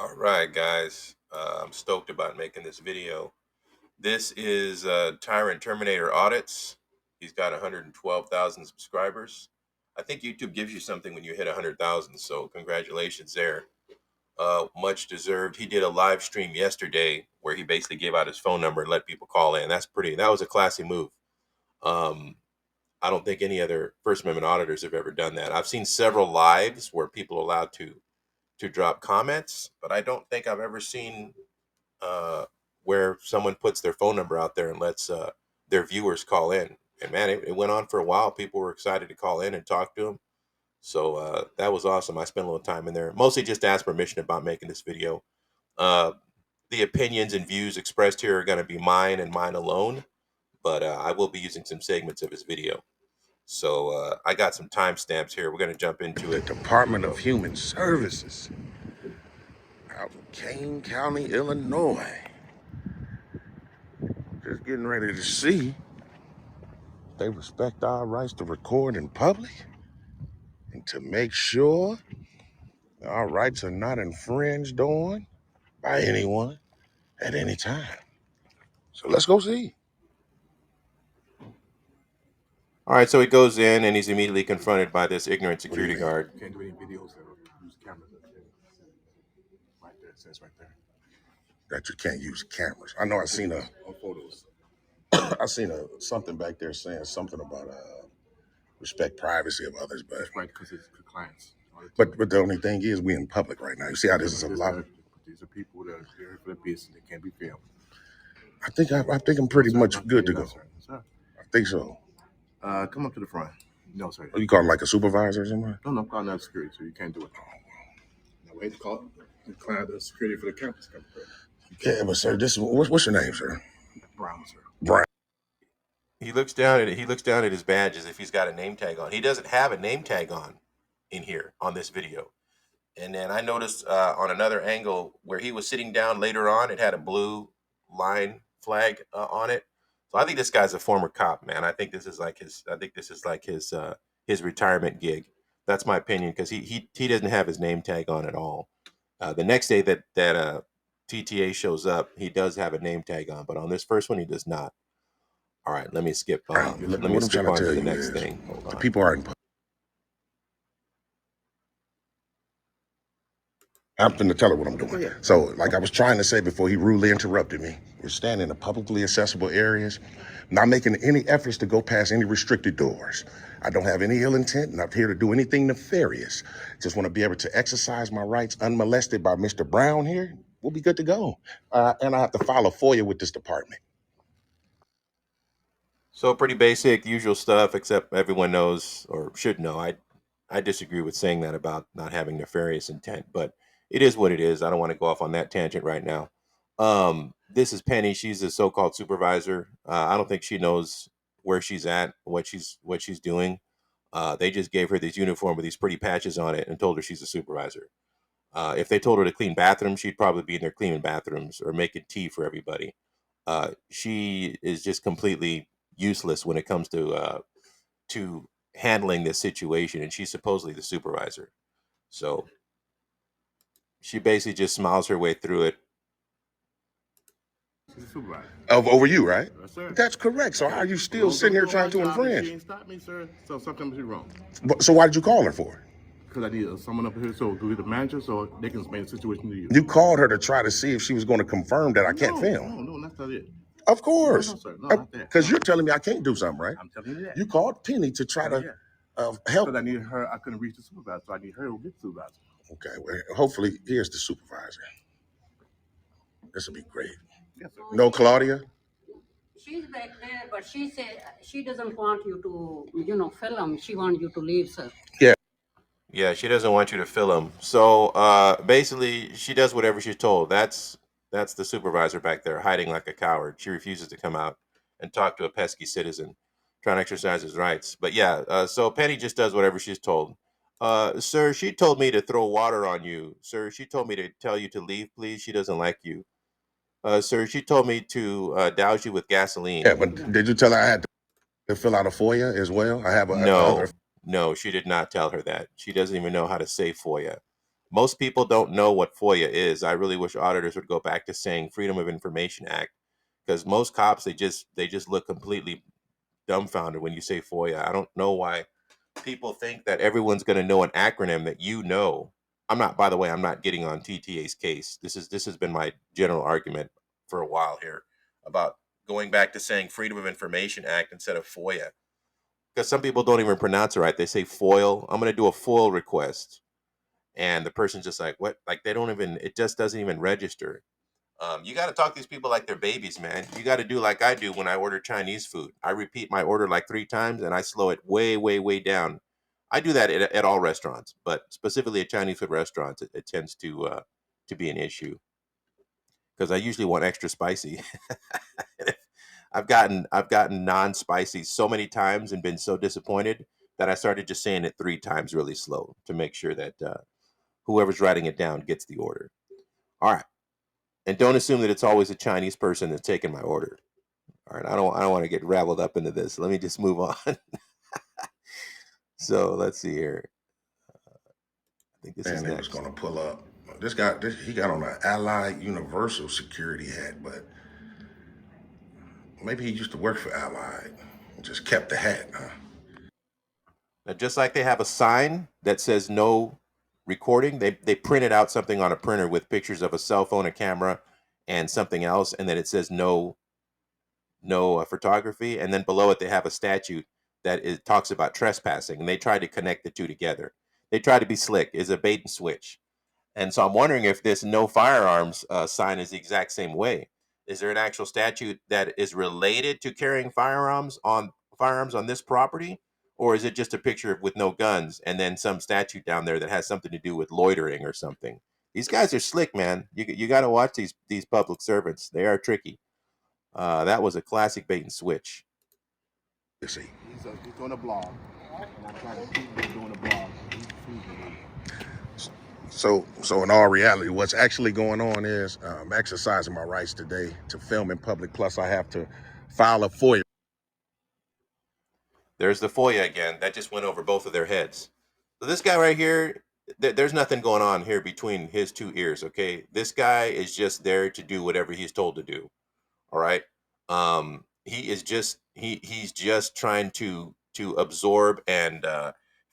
All right, guys. I'm stoked about making this video. This is Tyrant Terminator Audits. He's got 112,000 subscribers. I think YouTube gives you something when you hit 100,000, so congratulations there. Much deserved. He did a live stream yesterday where he basically gave out his phone number and let people call in. That was a classy move. Um, I don't think any other First Amendment auditors have ever done that. I've seen several lives where people are allowed to drop comments, but I don't think I've ever seen uh, where someone puts their phone number out there and lets their viewers call in. And man, it went on for a while. People were excited to call in and talk to him. So that was awesome. I spent a little time in there, mostly just to ask permission about making this video. Uh, the opinions and views expressed here are going to be mine and mine alone, but I will be using some segments of his video. So I got some timestamps here. We're going to jump into The it. Department of Human Services out in Kane County, Illinois. Just getting ready to see if they respect our rights to record in public and to make sure our rights are not infringed on by anyone at any time. So let's go see. All right, so he goes in and he's immediately confronted by this ignorant What do you security mean? guard. Can't do any videos that use cameras. Right there, it says right there. That you can't use cameras. I know I seen On photos. something back there saying something about respect privacy of others, but That's right, because it's clients. but the only thing is we in public right now. You see how this is a lot. These are people that are here for the business. They can't be filmed. I think I'm pretty much good to go. Sir. Sir. I think so. Come up to the front. No, sir. You call him like a supervisor or something? No, I'm calling out security, so you can't do it. Now, wait, call the client, the security for the campus. Yeah, but sir, what's your name, sir? Brown, sir. Brian. He looks down at his badge as if he's got a name tag on. He doesn't have a name tag on in here on this video. And then I noticed on another angle where he was sitting down later on, it had a blue line flag on it. So I think this guy's a former cop, man. I think this is like his retirement gig. That's my opinion because he doesn't have his name tag on at all. The next day that TTA shows up, he does have a name tag on, but on this first one, he does not. All right, let me skip. What Let I'm me skip trying on to to tell the you next is thing. Hold the on. people are in public. I'm finna tell her what I'm doing. So, like I was trying to say before he rudely interrupted me, we're standing in publicly accessible areas, not making any efforts to go past any restricted doors. I don't have any ill intent, not here to do anything nefarious. Just want to be able to exercise my rights unmolested by Mr. Brown here. We'll be good to go. And I have to file a FOIA with this department. So pretty basic, usual stuff, except everyone knows or should know. I disagree with saying that about not having nefarious intent, but it is what it is. I don't want to go off on that tangent right now. This is Penny. She's a so-called supervisor. I don't think she knows where she's at, what she's doing. They just gave her this uniform with these pretty patches on it and told her she's a supervisor. If they told her to clean bathrooms, she'd probably be in there cleaning bathrooms or making tea for everybody. She is just completely useless when it comes to handling this situation, and she's supposedly the supervisor. So she basically just smiles her way through it. She's a supervisor. Over you, right? Yes, sir. That's correct. So how are you still sitting here trying to infringe? She ain't stopped me, sir. So something is wrong. So why did you call her for? Because I need someone up here so do the manager so they can explain the situation to you. You called her to try to see if she was going to confirm that I can't film. No, that's not it. Of course. No, sir. No, not that. Because you're telling me I can't do something, right? I'm telling you that. You called Penny to try to help. Because I needed her. I couldn't reach the supervisor, so I need her to get the supervisor. Okay, well, hopefully, here's the supervisor. This will be great. Yes, sir. No, Claudia? She's back there, but she said she doesn't want you to, film. She wants you to leave, sir. Yeah, she doesn't want you to film. So basically, she does whatever she's told. That's the supervisor back there hiding like a coward. She refuses to come out and talk to a pesky citizen trying to exercise his rights. But yeah, so Penny just does whatever she's told. Sir, she told me to throw water on you. Sir, she told me to tell you to leave, please. She doesn't like you. Sir, she told me to douse you with gasoline. Yeah, but did you tell her I had to fill out a FOIA as well? I have No, she did not tell her that. She doesn't even know how to say FOIA. Most people don't know what FOIA is. I really wish auditors would go back to saying Freedom of Information Act, because most cops, they just look completely dumbfounded when you say FOIA. I don't know why people think that everyone's going to know an acronym that you know. I'm not, by the way, I'm not getting on TTA's case. This has been my general argument for a while here about going back to saying Freedom of Information Act instead of FOIA, because some people don't even pronounce it right. They say FOIL. I'm going to do a FOIL request, and the person's just like, what? Like, they don't even, it just doesn't even register. You got to talk to these people like they're babies, man. You got to do like I do when I order Chinese food. I repeat my order like 3 times and I slow it way, way, way down. I do that at all restaurants, but specifically at Chinese food restaurants, it tends to be an issue because I usually want extra spicy. I've gotten non-spicy so many times and been so disappointed that I started just saying it 3 times really slow to make sure that whoever's writing it down gets the order. All right. And don't assume that it's always a Chinese person that's taking my order. All right, I don't want to get raveled up into this. Let me just move on. So let's see here. I think this is Man, they was next. gonna pull up. This guy, he got on an Allied Universal security hat, but maybe he used to work for Allied and just kept the hat, huh? Now, just like they have a sign that says no recording, they printed out something on a printer with pictures of a cell phone, a camera, and something else, and then it says no photography, and then below it they have a statute that talks about trespassing, and they tried to connect the two together. They tried to be slick. It's a bait and switch. And so I'm wondering if this no firearms sign is the exact same way. Is there an actual statute that is related to carrying firearms on this property, or is it just a picture with no guns and then some statute down there that has something to do with loitering or something? These guys are slick, man. You got to watch these public servants. They are tricky. That was a classic bait and switch. You see. He's doing a blog, and I'm trying to keep him doing a blog. So in all reality, what's actually going on is I'm exercising my rights today to film in public. Plus, I have to file a FOIA. There's the FOIA again. That just went over both of their heads. So this guy right here, there's nothing going on here between his two ears. Okay, this guy is just there to do whatever he's told to do. All right. He is just he's just trying to absorb and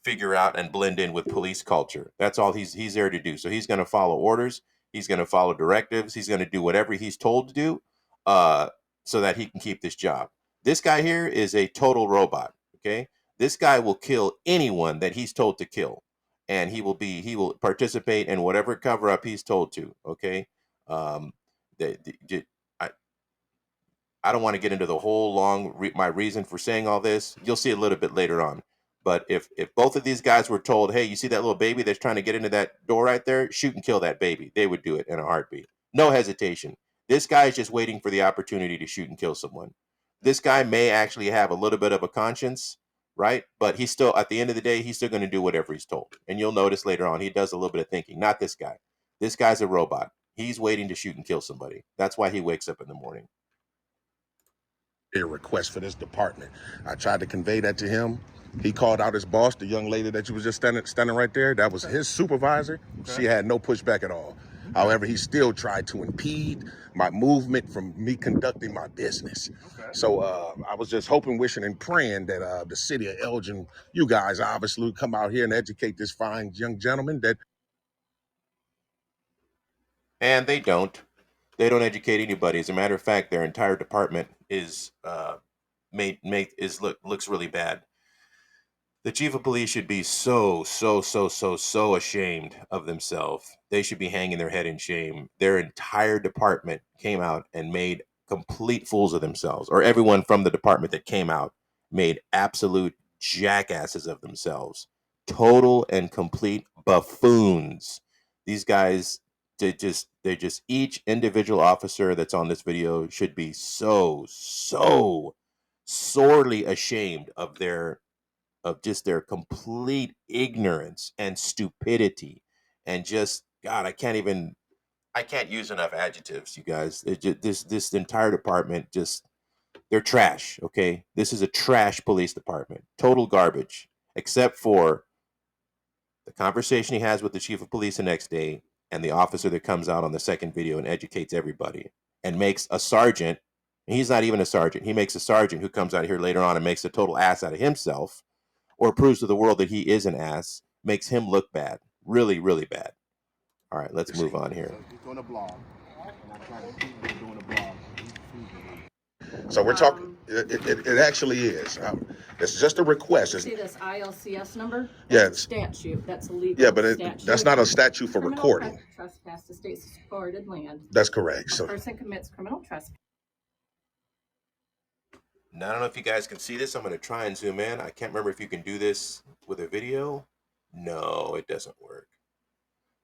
figure out and blend in with police culture. That's all he's there to do. So he's going to follow orders. He's going to follow directives. He's going to do whatever he's told to do, uh, so that he can keep this job. This guy here is a total robot. Okay, this guy will kill anyone that he's told to kill, and he will participate in whatever cover up he's told to. Okay, um, I, I don't want to get into the whole my reason for saying all this. You'll see a little bit later on. But if both of these guys were told, hey, you see that little baby that's trying to get into that door right there, shoot and kill that baby, they would do it in a heartbeat. No hesitation. This guy is just waiting for the opportunity to shoot and kill someone. This guy may actually have a little bit of a conscience, right? But he's still, at the end of the day, he's still going to do whatever he's told. And you'll notice later on, he does a little bit of thinking. Not this guy. This guy's a robot. He's waiting to shoot and kill somebody. That's why he wakes up in the morning. Request for this department. I tried to convey that to him. He called out his boss, the young lady that you was just standing right there. That was his supervisor. She had no pushback at all. However, he still tried to impede my movement from me conducting my business. So I was just hoping, wishing, and praying that the city of Elgin, you guys obviously come out here and educate this fine young gentleman that And they don't. They don't educate anybody. As a matter of fact, their entire department is looks really bad. The chief of police should be so ashamed of themselves. They should be hanging their head in shame. Their entire department came out and made complete fools of themselves, or everyone from the department that came out made absolute jackasses of themselves. Total and complete buffoons. These guys, they just each individual officer that's on this video should be so sorely ashamed of just their complete ignorance and stupidity, and just God, I can't use enough adjectives, you guys. This entire department, just, they're trash. Okay, this is a trash police department, total garbage, except for The conversation he has with the chief of police the next day, and the officer that comes out on the second video and educates everybody and makes a sergeant. He's not even a sergeant. He makes a sergeant who comes out here later on and makes a total ass out of himself, or proves to the world that he is an ass, makes him look bad. Really, really bad. All right, let's move on here. He's doing a blog, and I try to keep him doing a blog. So we're talking. It actually is. It's just a request. It's, See this ILCS number? Yeah, That's a statute. That's a legal yeah, but statute. that's not a statute for Criminal recording. trespass to state-supported land. That's correct. A So person commits criminal trespass. Now, I don't know if you guys can see this. I'm going to try and zoom in. I can't remember if you can do this with a video. No, it doesn't work.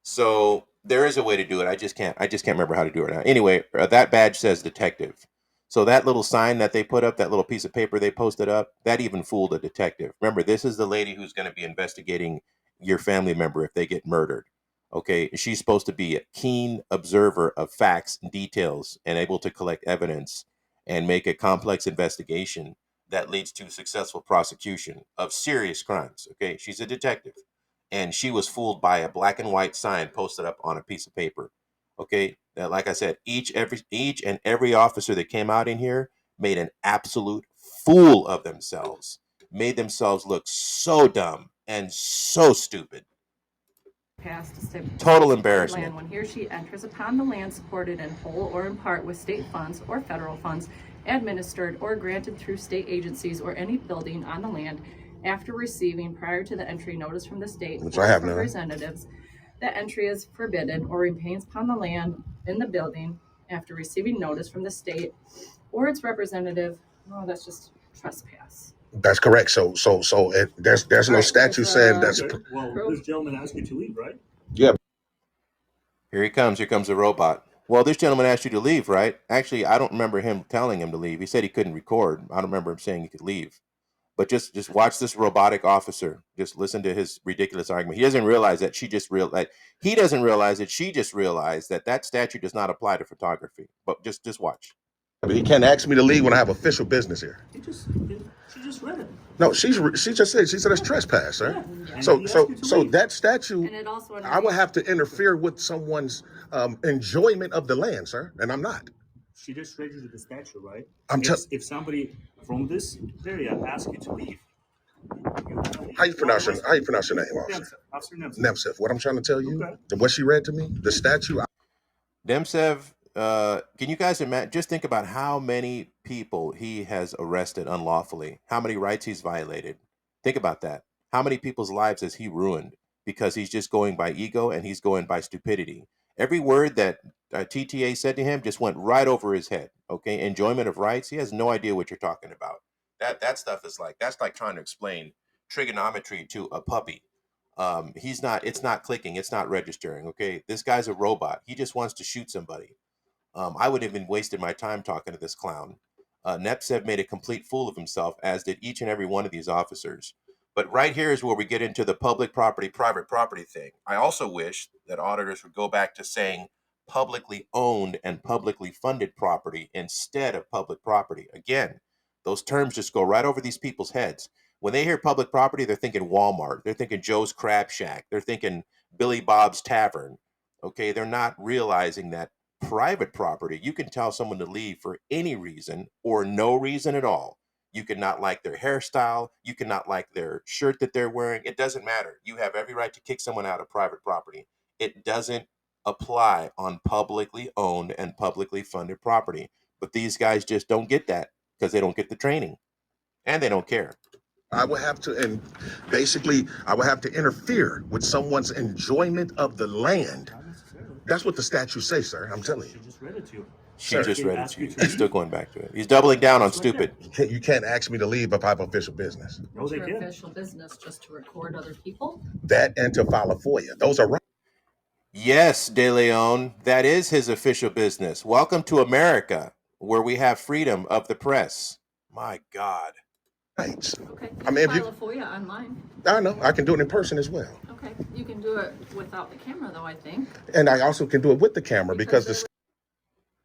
So there is a way to do it. I just can't remember how to do it now. Anyway, that badge says detective. So that little sign that they put up, that little piece of paper they posted up, that even fooled a detective. Remember, this is the lady who's going to be investigating your family member if they get murdered. Okay, she's supposed to be a keen observer of facts and details and able to collect evidence and make a complex investigation that leads to successful prosecution of serious crimes. Okay, she's a detective, and she was fooled by a black and white sign posted up on a piece of paper. Okay, now, like I said, each and every officer that came out in here made an absolute fool of themselves, made themselves look so dumb and so stupid. Passed to Total state-supported embarrassment. land when he or she enters upon the land supported in whole or in part with state funds or federal funds administered or granted through state agencies or any building on the land after receiving prior to the entry notice from the state Which or I have none. representatives that entry is forbidden or remains upon the land in the building after receiving notice from the state or its representative. Oh, that's just trespass. that's correct. So there's no All right, statute there's, saying that's. Okay. Well, this gentleman asked you to leave, right? Yeah, Here he comes. Here comes the robot. Well, this gentleman asked you to leave, right? Actually, I don't remember him telling him to leave. He said he couldn't record. I don't remember him saying he could leave. But just watch this robotic officer. Just listen to his ridiculous argument. He doesn't realize that she just realized. He doesn't realize that she just realized that that statute does not apply to photography. But just watch. but he can't ask me to leave when I have official business here. She just read it. No, she just said that's trespass, sir. Yeah. So And he asked you to leave. that statute, And it also I would have to interfere with someone's enjoyment of the land, sir, and I'm not. She just read you the statute, right? I'm If somebody from this area asks you to leave, How you pronounce your name, officer? Officer Nemtsov. Nemtsov. What I'm trying to tell you, Okay. what she read to me, the statute. Demsev, can you guys imagine? Just think about how many people he has arrested unlawfully, how many rights he's violated. Think about that. How many people's lives has he ruined because he's just going by ego and he's going by stupidity? Every word that TTA said to him just went right over his head. Okay, enjoyment of rights. He has no idea what you're talking about. That stuff is that's like trying to explain trigonometry to a puppy. He's not. It's not clicking. It's not registering. Okay, this guy's a robot. He just wants to shoot somebody. I would have been wasted my time talking to this clown. Nepsev made a complete fool of himself, as did each and every one of these officers. But right here is where we get into the public property, private property thing. I also wish that auditors would go back to saying publicly owned and publicly funded property instead of public property. Again, those terms just go right over these people's heads. When they hear public property, they're thinking Walmart. They're thinking Joe's Crab Shack. They're thinking Billy Bob's Tavern. Okay, they're not realizing that private property, you can tell someone to leave for any reason or no reason at all. You can not like their hairstyle. You can not like their shirt that they're wearing. It doesn't matter. You have every right to kick someone out of private property. It doesn't apply on publicly owned and publicly funded property. But these guys just don't get that because they don't get the training and they don't care. I would have to, and basically, I would have to interfere with someone's enjoyment of the land. Not necessarily. That's what the statute says, sir. I'm telling She you. just read it to you. She Sir, just he read it asked to you you. to He's still leave. going back to it. He's doubling down on It's right there. stupid. You can't ask me to leave if I have official business. No, they Your can. official business just to record other people. That and to file a FOIA. Those are Yes, De Leon, that is his official business. Welcome to America, where we have freedom of the press. My God. rights. Okay. You I mean, can if file a FOIA online. I know I can do it in person as well, Okay. You can do it without the camera, though, I think. and I also can do it with the camera because the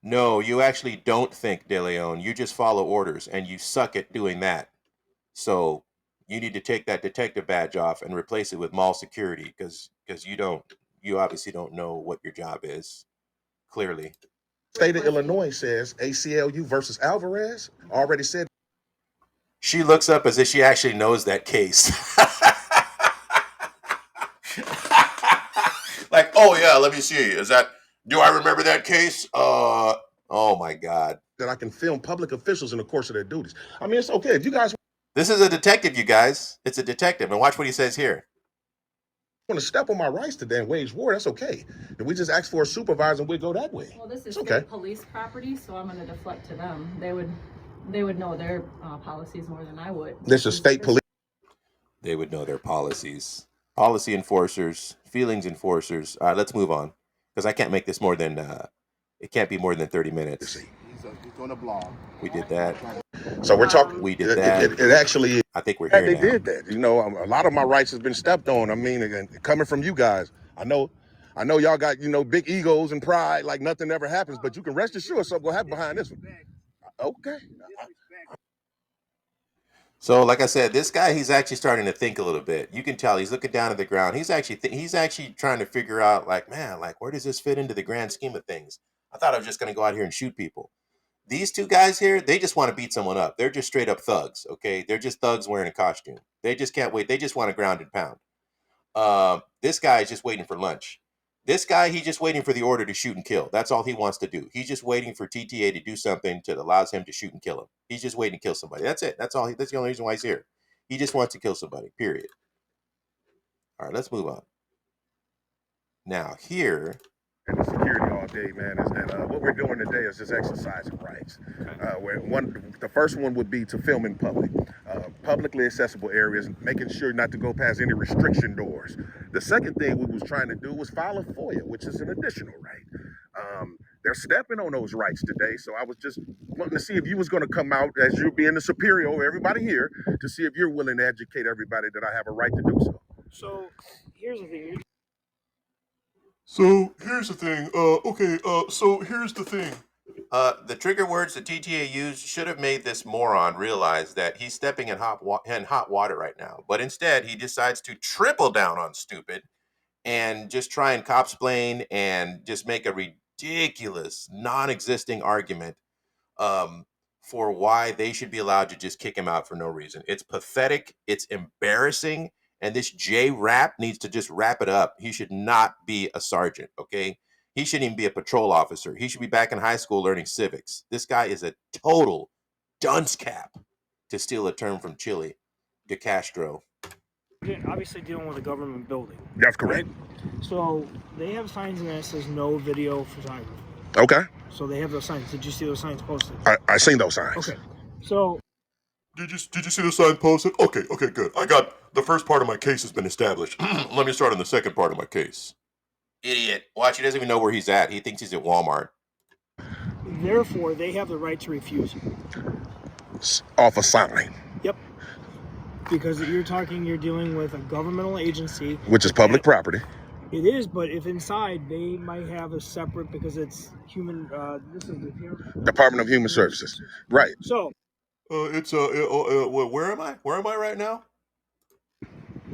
No, you actually don't think, De Leon. You just follow orders, and you suck at doing that. So you need to take that detective badge off and replace it with mall security because you obviously don't know what your job is. Clearly. State of Illinois says ACLU versus Alvarez already said. She looks up as if she actually knows that case. Like, oh yeah, let me see. Do I remember that case? Oh my God. That I can film public officials in the course of their duties. I mean, it's okay if you guys This is a detective, you guys. It's a detective. And watch what he says here. want to step on my rights today and wage war, that's okay. If we just ask for a supervisor and we go that way. Well, this is it's okay. state police property, so I'm going to deflect to them. They would know their policies more than I would. This is state police. They would know their policies. Policy enforcers, feelings enforcers. All right, let's move on because I can't make this more than it can't be more than 30 minutes. He's doing a blog. We did that. So we're talking. We did that. It actually. I think we're here They now. did that. You know, a lot of my rights has been stepped on. I mean, again, coming from you guys, I know y'all got big egos and pride, like nothing ever happens. But you can rest assured something will happen behind this one. Okay. So, like I said, this guy, he's actually starting to think a little bit. You can tell he's looking down at the ground. He's actually trying to figure out, like, man, like, where does this fit into the grand scheme of things? I thought I was just going to go out here and shoot people. These two guys here, they just want to beat someone up. They're just straight up thugs, okay? They're just thugs wearing a costume. They just can't wait. They just want to ground and pound. This guy is just waiting for lunch. This guy, he's just waiting for the order to shoot and kill. That's all he wants to do. He's just waiting for TTA to do something that allows him to shoot and kill him. He's just waiting to kill somebody. That's it. That's all. That's the only reason why he's here. He just wants to kill somebody, period. All right, let's move on. Now, here... And the security all day, man, is that what we're doing today is just exercising rights. The first one would be to film in public, publicly accessible areas, making sure not to go past any restriction doors. The second thing we was trying to do was file a FOIA, which is an additional right. They're stepping on those rights today, so I was just wanting to see if you was going to come out as you being the superior over everybody here to see if you're willing to educate everybody that I have a right to do so. So here's the thing. So here's the thing. The trigger words that TTA used should have made this moron realize that he's stepping in hot water right now. But instead, he decides to triple down on stupid and just try and cop-splain and just make a ridiculous, non-existing argument for why they should be allowed to just kick him out for no reason. It's pathetic. It's embarrassing. And this J-Rap needs to just wrap it up. He should not be a sergeant, okay? He shouldn't even be a patrol officer. He should be back in high school learning civics. This guy is a total dunce cap, to steal a term from Chile, De Castro. Obviously dealing with a government building. That's correct. Right? So they have signs in there that says no video photography. Okay. So they have those signs. Did you see those signs posted? I seen those signs. Okay. So Did you see the sign posted? Okay, good. I got the first part of my case has been established. Let me start on the second part of my case. Idiot. Watch, he doesn't even know where he's at. He thinks he's at Walmart. therefore they have the right to refuse. Off a sign. Yep. Because you're dealing with a governmental agency. Which is public property. It is, but if inside they might have a separate, because it's human, this is the Department of Human Services. Right. So where am I? Where am I right now?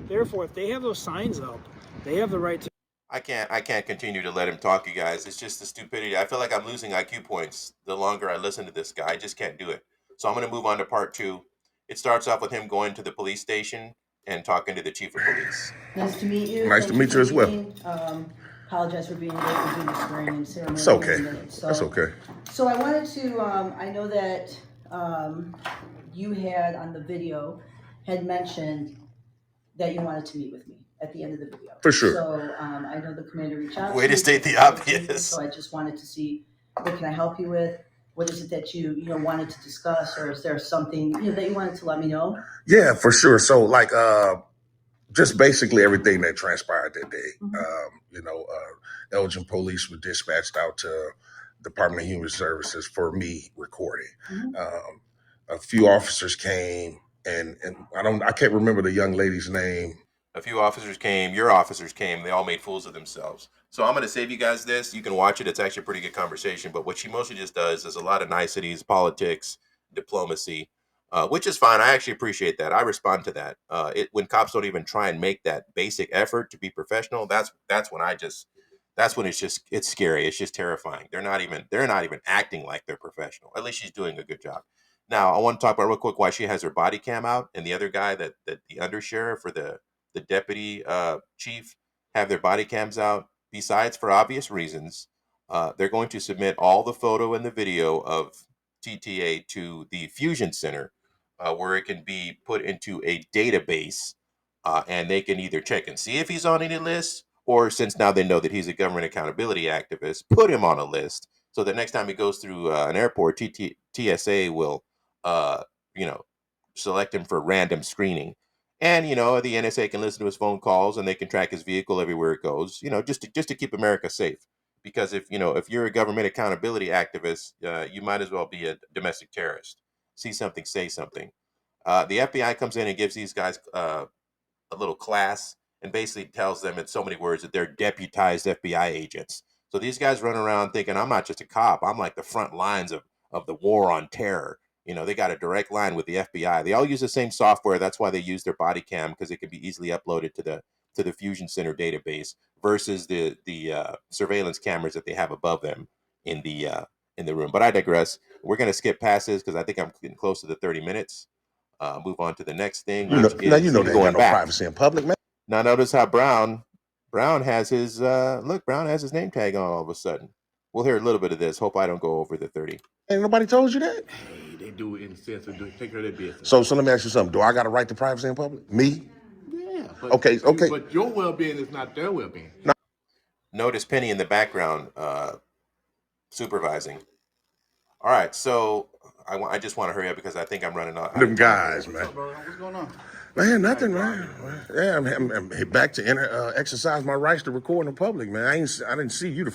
therefore, if they have those signs up, they have the right to. I can't continue to let him talk, you guys. It's just the stupidity. I feel like I'm losing IQ points the longer I listen to this guy. I just can't do it. So I'm going to move on to part 2. It starts off with him going to the police station and talking to the chief of police. Nice to meet you. Nice to meet you as well. Apologize for being late for doing the swearing in ceremony. It's okay. That's okay. So I wanted to, I know that you had on the video had mentioned that you wanted to meet with me at the end of the video. For sure. So I know the commander reached out. Way to state the obvious. So I just wanted to see, what can I help you with? What is it that you wanted to discuss, or is there something that you wanted to let me know? Yeah, for sure. So like just basically everything that transpired that day. Mm-hmm. Elgin police were dispatched out to Department of Human Services for me recording. Mm-hmm. A few officers came and I can't remember the young lady's name. A few officers came, your officers came, they all made fools of themselves. So I'm going to save you guys this. You can watch it. It's actually a pretty good conversation. But what she mostly just does is a lot of niceties, politics, diplomacy. which is fine. I actually appreciate that. I respond to that. When cops don't even try and make that basic effort to be professional, that's when it's scary. It's just terrifying. They're not even acting like they're professional. At least she's doing a good job. Now I want to talk about real quick why she has her body cam out, and the other guy that the undersheriff or the deputy chief have their body cams out. Besides, for obvious reasons, they're going to submit all the photo and the video of TTA to the Fusion Center, where it can be put into a database, and they can either check and see if he's on any list, or since now they know that he's a government accountability activist, put him on a list so that next time he goes through an airport, TSA will, uh, you know, select him for random screening. And the NSA can listen to his phone calls and they can track his vehicle everywhere it goes. Just to keep America safe. Because if you're a government accountability activist, you might as well be a domestic terrorist. See something, say something. The FBI comes in and gives these guys a little class and basically tells them in so many words that they're deputized FBI agents. So these guys run around thinking, I'm not just a cop. I'm like the front lines of the war on terror. They got a direct line with the FBI. They all use the same software. That's why they use their body cam, because it can be easily uploaded to the Fusion Center database versus the surveillance cameras that they have above them in the room. But I digress. We're going to skip past this because I think I'm getting close to the 30 minutes. Move on to the next thing, You know, which now is you know they ain't got going no back. privacy in public, man. Now notice how Brown has his Brown has his name tag on all of a sudden. We'll hear a little bit of this. Hope I don't go over the 30. Ain't nobody told you that. Hey, they do it in the sense of take care of their business. So let me ask you something. Do I got a right to privacy in public? Me? Yeah. But Okay. But your well-being is not their well-being. Notice Penny in the background supervising. All right, so I just want to hurry up because I think I'm running out. Them guys, man. What's up, bro? What's going on? Man, nothing, man. Yeah, I'm back to exercise my rights to record in public, man. I didn't see you.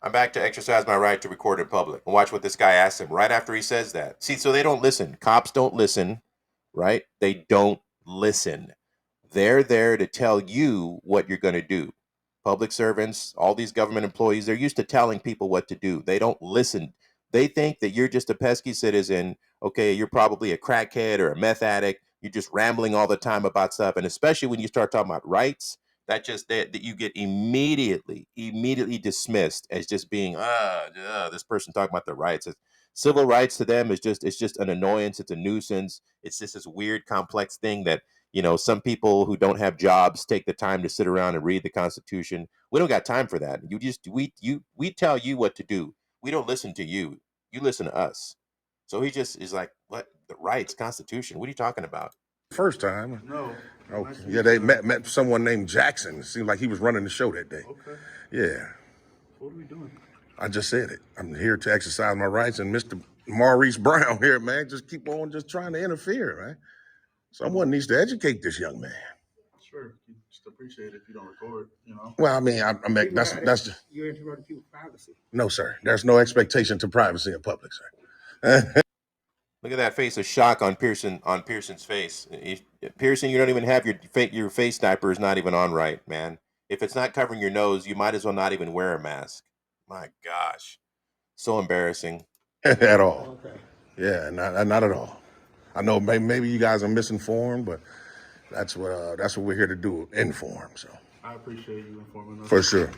I'm back to exercise my right to record in public. And watch what this guy asks him right after he says that. See, so they don't listen. Cops don't listen, right? They don't listen. They're there to tell you what you're going to do. Public servants, all these government employees, they're used to telling people what to do. They don't listen. They think that you're just a pesky citizen. Okay, you're probably a crackhead or a meth addict. You're just rambling all the time about stuff. And especially when you start talking about rights, that you get immediately dismissed as just being this person talking about the rights. Civil rights to them it's just an annoyance. It's a nuisance. It's just this weird complex thing that some people who don't have jobs take the time to sit around and read the Constitution. We don't got time for that. We tell you what to do. We don't listen to you. You listen to us. So he just is like, what? The rights, Constitution? What are you talking about? First time. No. Okay. Yeah, they met someone named Jackson. It seemed like he was running the show that day. Okay. Yeah. What are we doing? I just said it. I'm here to exercise my rights, and Mr. Maurice Brown here, man, just keep on just trying to interfere, man. Someone needs to educate this young man. Sure. You just appreciate it if you don't record, Well, I mean, that's just, You're interrupting people's privacy. no, sir. There's no expectation to privacy in public, sir. Look at that face of shock on Pearson's face. Pearson, you don't even have your face sniper is not even on right, man. If it's not covering your nose, you might as well not even wear a mask. My gosh, so embarrassing. At all. Okay. Yeah, not at all. I know maybe you guys are misinformed, but that's what we're here to do, inform. So I appreciate you informing us. for sure.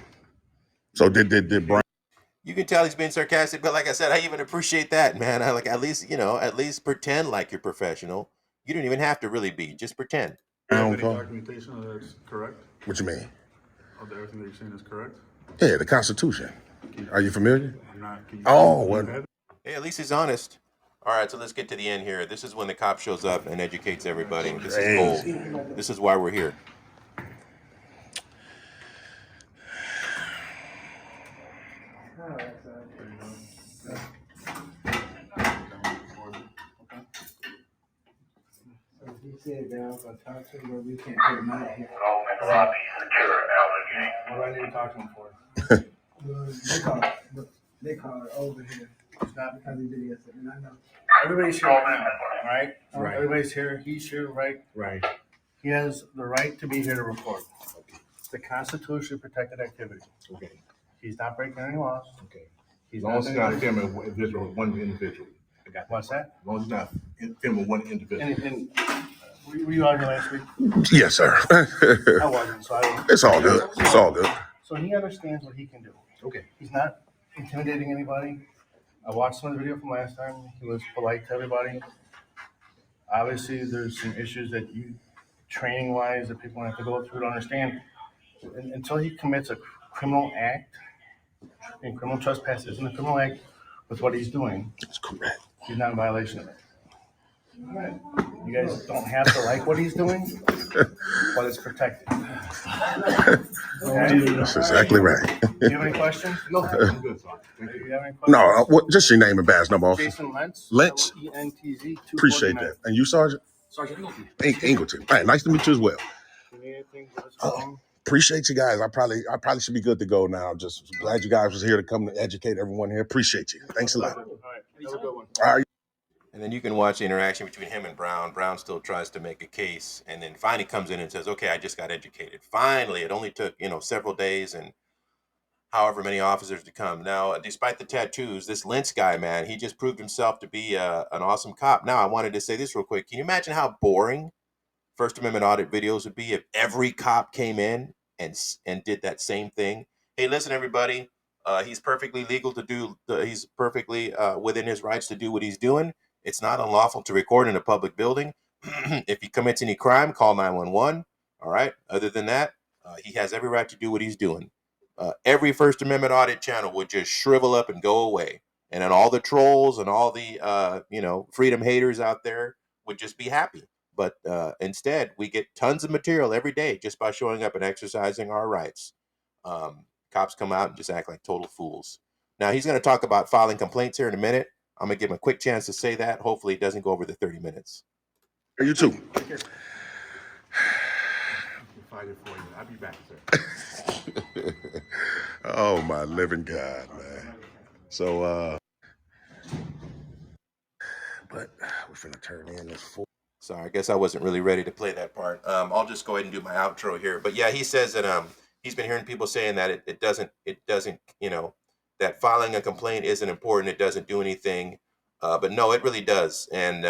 So did Brian? You can tell he's being sarcastic, but like I said, I even appreciate that, man. I like at least pretend like you're professional. You don't even have to really be. Just pretend. Do you have any documentation that's correct? What you mean? Of everything that you're saying is correct? Yeah, the Constitution. Are you familiar? I'm not. Oh, what? Hey, at least he's honest. All right, so let's get to the end here. This is when the cop shows up and educates everybody. This is gold. This is why we're here. He said that I was going to talk to him, but we can't put him out here. Robbie, secure allegation. What do I need to talk to him for? They call it over here. It's not because he did it yesterday. And I know. Everybody's here, right? Right. Everybody's here. He's here, right? Right. He has the right to be here to report. It's the Constitution protected activity. Okay. He's not breaking any laws. Okay. As long as it's not him, one individual. I got that. What's that? As long as it's not filming one individual. And were you out here last week? Yes, sir. I wasn't, so I don't. It's all good. It's all good. So he understands what he can do. Okay. He's not intimidating anybody. I watched some of the video from last time. He was polite to everybody. Obviously, there's some issues that you, training wise, that people have to go through to understand. Until he commits a criminal act, and criminal trespass isn't a criminal act with what he's doing, That's correct. he's not in violation of it. All right. You guys don't have to like what he's doing, but it's protected. Okay? That's exactly right. Do you have any questions? No, I'm good, Sergeant. Thank Do you. you have any questions? No, just your name and badge number, officer. Jason Lentz. Lentz. Lentz. Appreciate that. And you, Sergeant? Sergeant Ingleton. Ingleton. All right, nice to meet you as well. You need anything? Give us a call. Appreciate you guys. I probably should be good to go now. Just glad you guys was here to come to educate everyone here. Appreciate you. Thanks a lot. All right. Have a good one. All right. And then you can watch the interaction between him and Brown. Brown still tries to make a case, and then finally comes in and says, okay, I just got educated. Finally, it only took, several days and however many officers to come. Now, despite the tattoos, this Lentz guy, man, he just proved himself to be an awesome cop. Now, I wanted to say this real quick. Can you imagine how boring First Amendment audit videos would be if every cop came in and did that same thing? Hey, listen, everybody, he's perfectly legal to do, he's perfectly within his rights to do what he's doing. It's not unlawful to record in a public building. If he commits any crime, call 911. All right. Other than that, he has every right to do what he's doing. Every First Amendment audit channel would just shrivel up and go away. And then all the trolls and all the, freedom haters out there would just be happy. But instead, we get tons of material every day just by showing up and exercising our rights. Cops come out and just act like total fools. Now, he's going to talk about filing complaints here in a minute. I'm going to give him a quick chance to say that. Hopefully, it doesn't go over the 30 minutes. You too. I'll fight it for you. I'll be back, sir. Oh, my living God, man. So, but we're finna turn in this full. Sorry, I guess I wasn't really ready to play that part. I'll just go ahead and do my outro here. But yeah, he says that he's been hearing people saying that it doesn't, that filing a complaint isn't important. It doesn't do anything. But no, it really does. And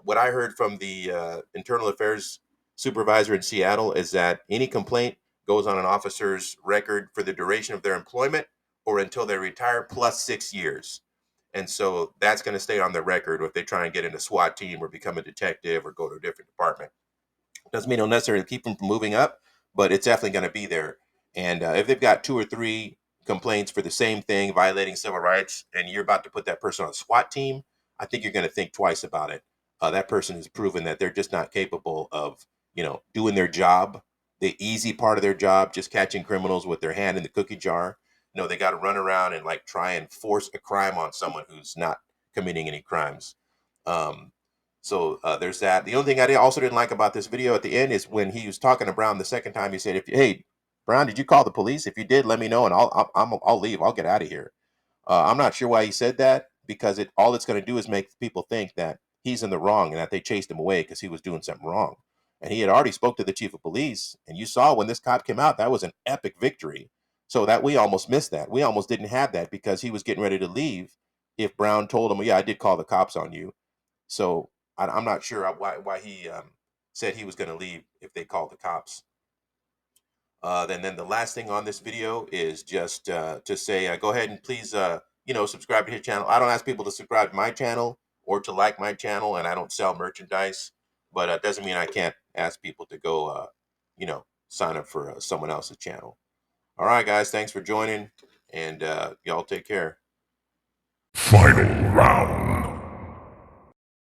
what I heard from the internal affairs supervisor in Seattle is that any complaint goes on an officer's record for the duration of their employment or until they retire plus 6 years. And so that's going to stay on the record if they try and get in a SWAT team or become a detective or go to a different department. Doesn't mean it'll necessarily keep them from moving up, but it's definitely going to be there. And if they've got 2 or 3 complaints for the same thing, violating civil rights, and you're about to put that person on a SWAT team, I think you're going to think twice about it. That person has proven that they're just not capable of, doing their job, the easy part of their job, just catching criminals with their hand in the cookie jar. They got to run around and try and force a crime on someone who's not committing any crimes. So there's that. The only thing I also didn't like about this video at the end is when he was talking to Brown the second time, he said, "Hey, Brown, did you call the police? If you did, let me know, and I'll leave. I'll get out of here." I'm not sure why he said that, because all it's going to do is make people think that he's in the wrong and that they chased him away because he was doing something wrong. And he had already spoke to the chief of police, and you saw when this cop came out, that was an epic victory. So that we almost missed that. We almost didn't have that because he was getting ready to leave if Brown told him, well, yeah, I did call the cops on you. So I'm not sure why he said he was going to leave if they called the cops. Then the last thing on this video is just to say, go ahead and please, subscribe to his channel. I don't ask people to subscribe to my channel or to like my channel, and I don't sell merchandise, but it doesn't mean I can't ask people to go, sign up for someone else's channel. All right, guys, thanks for joining, and y'all take care. Final round.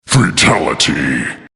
Fatality.